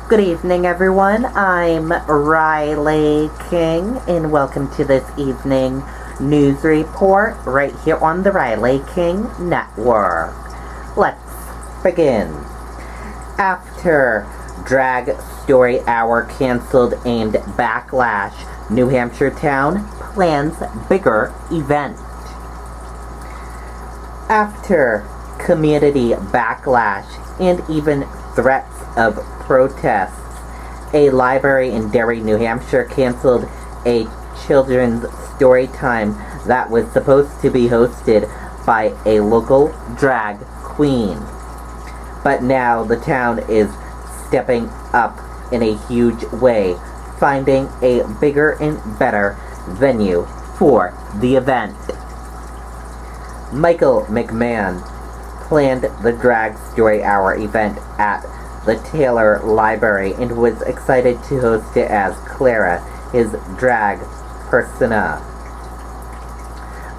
Good evening, everyone. I'm Riley King, and welcome to this evening news report right here on the Riley King Network. Let's begin. After Drag Story Hour canceled and Backlash, New Hampshire town plans bigger event. After community backlash and even threats of protests, a library in Derry, New Hampshire canceled a children's story time that was supposed to be hosted by a local drag queen. But now the town is stepping up in a huge way, finding a bigger and better venue for the event. Michael McMahon planned the Drag Story Hour event at the Taylor Library and was excited to host it as Clara, his drag persona.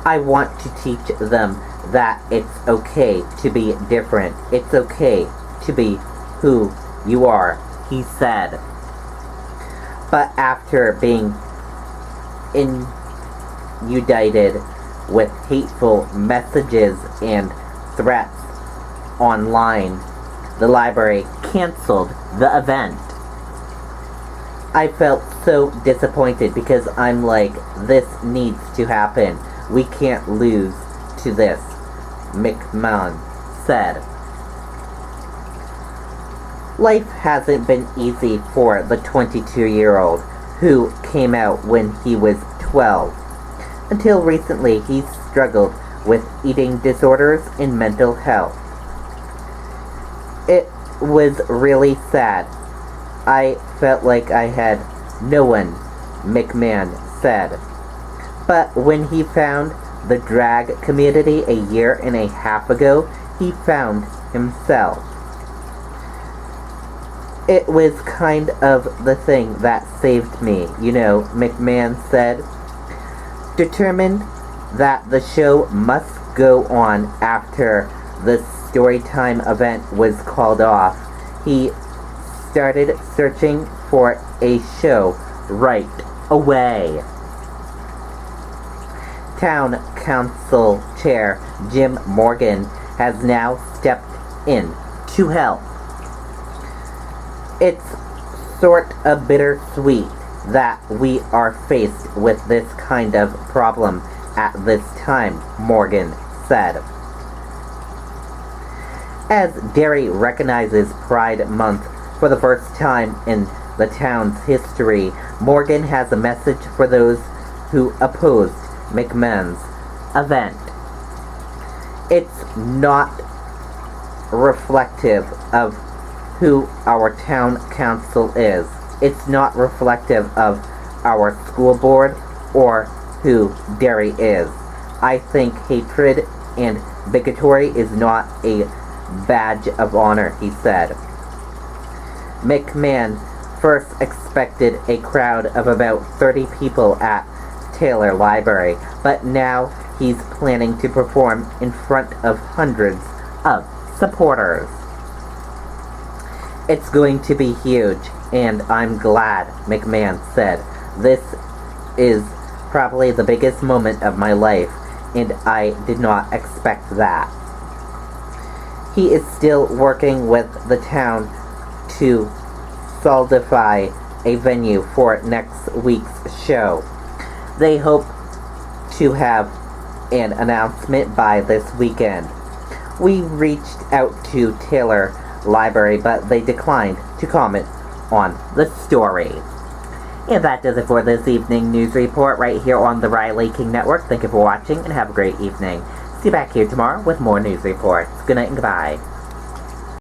I want to teach them that it's okay to be different. It's okay to be who you are, he said. But after being inundated with hateful messages and threats online, the library canceled the event. I felt so disappointed because I'm like, this needs to happen. We can't lose to this, McMahon said. Life hasn't been easy for the 22-year-old who came out when he was 12. Until recently, he struggled with eating disorders and mental health. It was really sad. I felt like I had no one, McMahon said. But when he found the drag community a year and a half ago, he found himself. It was kind of the thing that saved me, McMahon said. Determined that the show must go on after the Storytime event was called off, he started searching for a show right away. Town Council Chair Jim Morgan has now stepped in to help. It's sort of bittersweet that we are faced with this kind of problem at this time, Morgan said. As Derry recognizes Pride Month for the first time in the town's history, Morgan has a message for those who opposed McMahon's event. It's not reflective of who our town council is. It's not reflective of our school board or who Derry is. I think hatred and bigotry is not a badge of honor, he said. McMahon first expected a crowd of about 30 people at Taylor Library, but now he's planning to perform in front of hundreds of supporters. It's going to be huge, and I'm glad, McMahon said. This is probably the biggest moment of my life, and I did not expect that. He is still working with the town to solidify a venue for next week's show. They hope to have an announcement by this weekend. We reached out to Taylor Library, but they declined to comment on the story. And that does it for this evening news report right here on the Riley King Network. Thank you for watching and have a great evening. See you back here tomorrow with more news reports. Good night and goodbye.